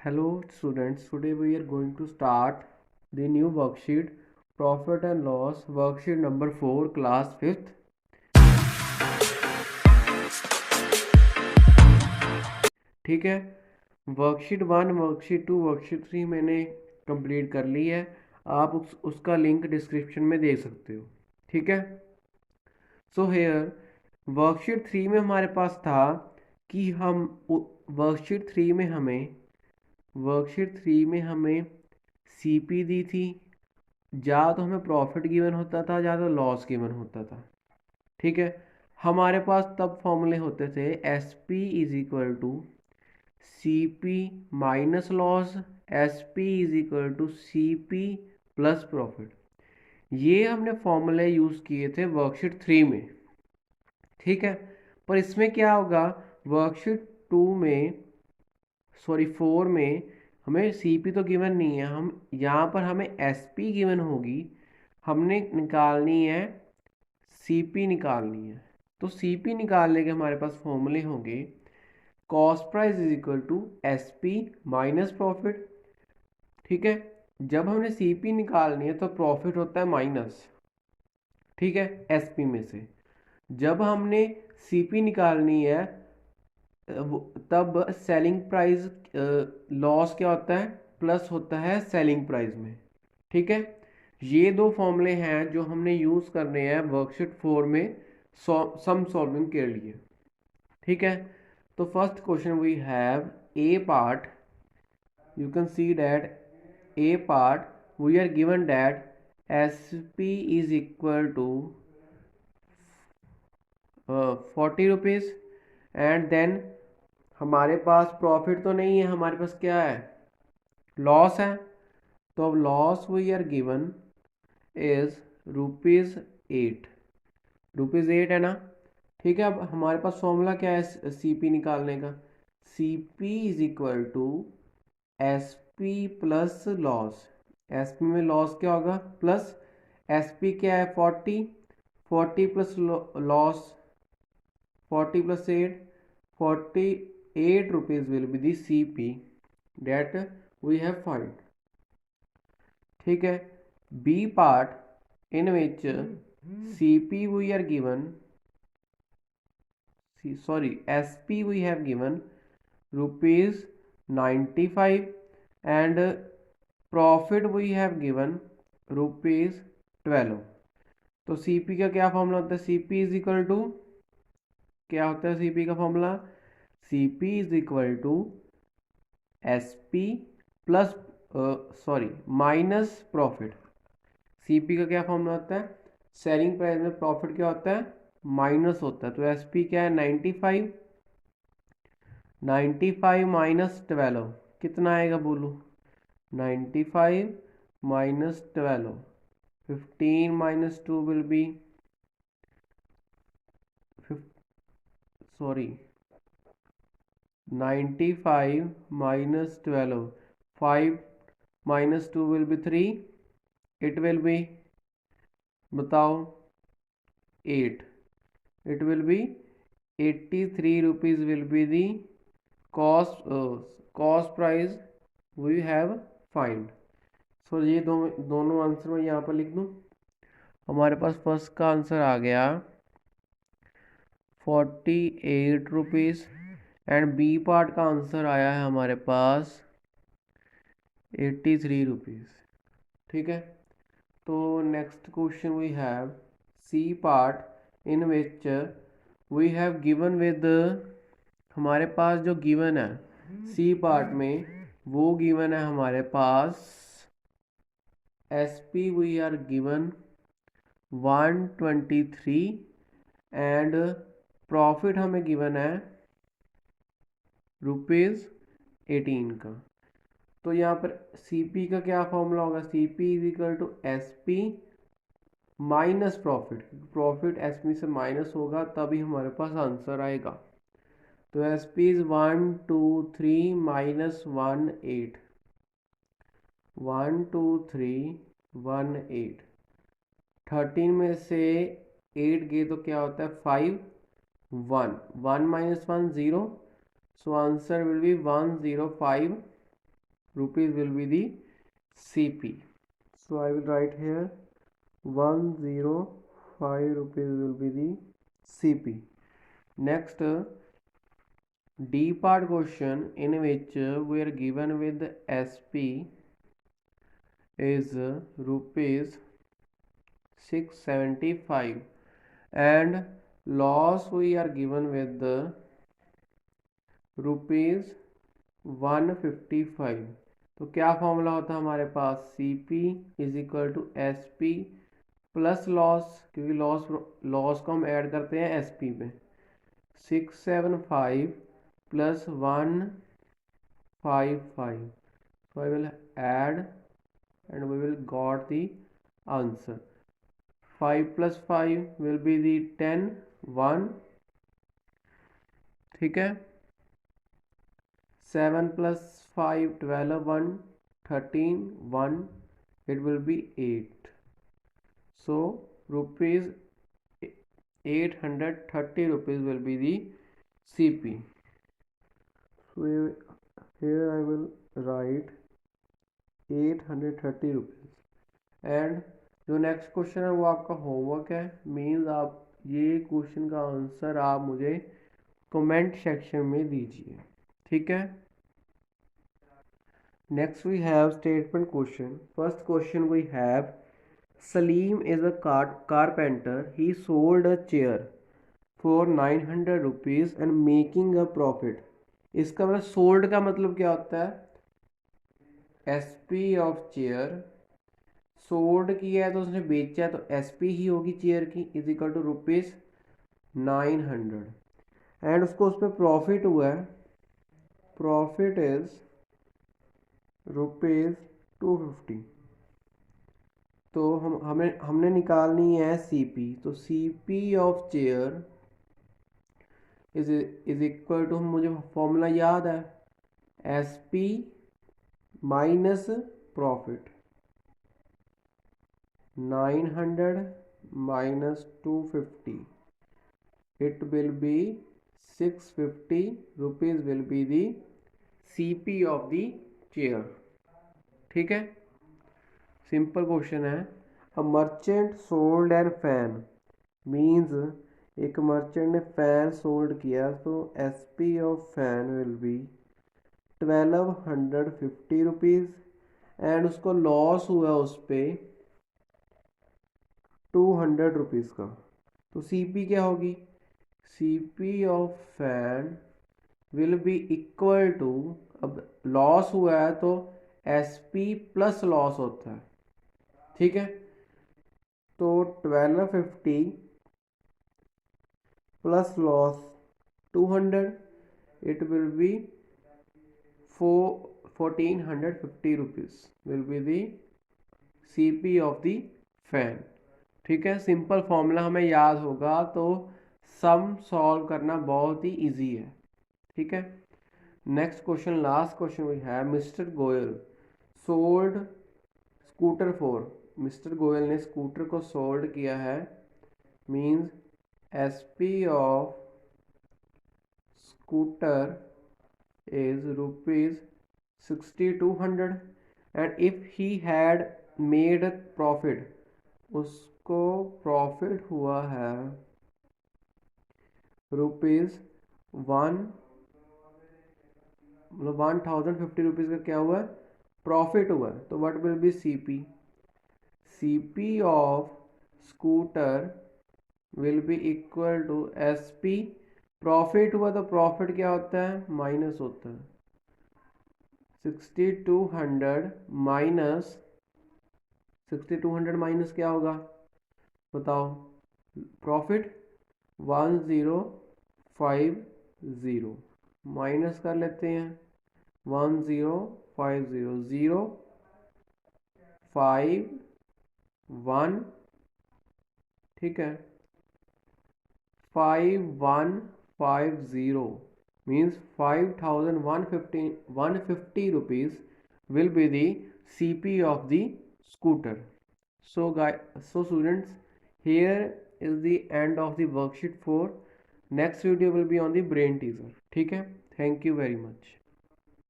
Hello students, today we are going to start the new worksheet Profit and Loss worksheet number 4 class 5th. ठीक है, worksheet 1 worksheet 2 worksheet 3 मैंने complete कर ली है। आप उसका link description में देख सकते हो। ठीक है, सो हेयर वर्कशीट 3 में हमारे पास था कि हम वर्कशीट 3 में हमें सीपी दी थी, या तो हमें प्रॉफिट गिवन होता था या तो लॉस गिवन होता था। ठीक है, हमारे पास तब फॉर्मूले होते थे S P is equal to C P minus loss, S P is equal to C P plus profit. ये हमने फॉर्मूले यूज़ किए थे वर्कशीट 3 में। ठीक है, पर इसमें क्या होगा, वर्कशीट 4 में हमें सी पी तो गिवन नहीं है, हम यहाँ पर हमें एस पी गिवन होगी, हमने निकालनी है सी पी निकालनी है। तो सी पी निकालने के हमारे पास फॉर्मूले होंगे cost price is equal to S P minus profit. ठीक है, जब हमने सी पी निकालनी है तो प्रॉफिट होता है माइनस, ठीक है, एस पी में से। जब हमने सी पी निकालनी है तब सेलिंग प्राइस लॉस क्या होता है, प्लस होता है सेलिंग प्राइस में। ठीक है, ये दो फॉर्मूले हैं जो हमने यूज़ करने हैं वर्कशीट 4 में सम सॉल्विंग के लिए। ठीक है, तो first question we have a part, you can see that a part we are given that SP is equal to 40 rupees and then हमारे पास प्रॉफिट तो नहीं है, हमारे पास क्या है, लॉस है। तो अब loss we are given is ₹8, ₹8 है ना। ठीक है, अब हमारे पास फॉर्मूला क्या है सी पी निकालने का, C P is equal to S P plus loss. S P में लॉस क्या होगा, प्लस एस पी क्या है 40 plus loss 40 plus 8, 48 rupees will be the C P that we have find. ठीक है, B part in which C P we are given, S P we have given ₹95 and profit we have given ₹12। तो CP का क्या फॉर्मूला होता है, CP is equal to, क्या होता है सीपी का formula, CP is equal to S P plus minus profit. CP का क्या फॉर्मूला होता है, सेलिंग प्राइस में प्रॉफिट क्या होता है, माइनस होता है। तो एसपी क्या है 95, 95 माइनस 12 कितना आएगा बोलो, 95 minus 12, 15 minus 2 will be 95 minus 12, 5 minus 2 will be 3, it will be, बताओ 8, it will be 83 rupees will be the cost price we have find। सो ये दोनों आंसर मैं यहाँ पर लिख दूँ। हमारे पास फर्स्ट का आंसर आ गया 48 रुपीज़ एंड बी पार्ट का आंसर आया है हमारे पास 83 रुपीज़। ठीक है, तो next question we have C part in which we have given with, हमारे पास जो गिवन है सी पार्ट में वो गिवन है हमारे पास S P we are given 123 and profit हमें गिवन है ₹18 का। तो यहाँ पर सी पी का क्या फॉर्मूला होगा, C P is equal to S P minus profit, profit S P से माइनस होगा तभी हमारे पास आंसर आएगा। तो एस पी इज 123 माइनस 18, 12318, 13 में से 8 गए तो क्या होता है 5, 1 minus 1 0, so answer will be 105 rupees will be the CP. So I will write here 105 rupees will be the CP. Next, D part question in which we are given with SP is rupees 675 and loss we are given with the rupees 155। तो क्या फॉर्मूला होता है हमारे पास, C P is equal to S P plus loss, क्योंकि loss को हम ऐड करते हैं एस पी में। 675 प्लस 155, so I will add and we will got the answer. 5 plus 5 will be the 10, 1, ठीक है। 7 plus 5, 12, 1, 13, 1, it will be 8. So rupees 830 rupees will be the CP. So here I will write 830 rupees and जो next question है वो आपका homework है। Means आप ये question का आंसर आप मुझे कमेंट सेक्शन में दीजिए, ठीक है। Next we have statement question. First question we have, Salim is a carpenter. He sold a chair for 900 rupees and making a profit. इसका मतलब सोल्ड का मतलब क्या होता है, SP ऑफ चेयर। सोल्ड किया है तो उसने बेचा है तो SP ही होगी चेयर की, is equal to rupees 900 and उसको उस पर प्रॉफिट हुआ है, प्रॉफिट इज रुपीज़ 250। तो हमने निकालनी है CP। तो CP of chair is equal to, मुझे फॉर्मूला याद है, SP minus profit, 900 minus 250, it will be 650 rupees will be the CP of the chair, ठीक है। सिंपल क्वेश्चन है। A merchant sold and fan, means एक merchant ने fan sold किया तो SP of fan will B 1250 rupees and उसको loss हुआ उस पर 200 रुपीज़ का। तो CP क्या होगी, CP of fan will be equal to, अब लॉस हुआ है तो SP प्लस लॉस होता है, ठीक है। तो 1250 plus loss 200, it will be 1450 rupees will be the CP of the fan, ठीक है। सिंपल फॉर्मूला हमें याद होगा तो सम सॉल्व करना बहुत ही इजी है, ठीक है। Next question, last question we have, mister Goyal sold scooter for, mister Goyal ने स्कूटर को सोल्ड किया है, means SP of scooter is rupees 6200 and if he had made a profit, उसको प्रॉफिट हुआ है रुपीज़ 1050 रुपीज़ का क्या हुआ है, प्रॉफिट हुआ है। तो what will be CP, CP of scooter will be equal to SP, profit हुआ तो प्रॉफिट क्या होता है, माइनस होता है, 6200 माइनस 6200 माइनस क्या होगा बताओ, प्रॉफिट 1050 माइनस कर लेते हैं 1050 0 5 1, ठीक है। 5150 means 5150 rupees will be the CP of the scooter. So students, here is the end of the worksheet 4. Next video will be on the brain teaser, ठीक है। Thank you very much.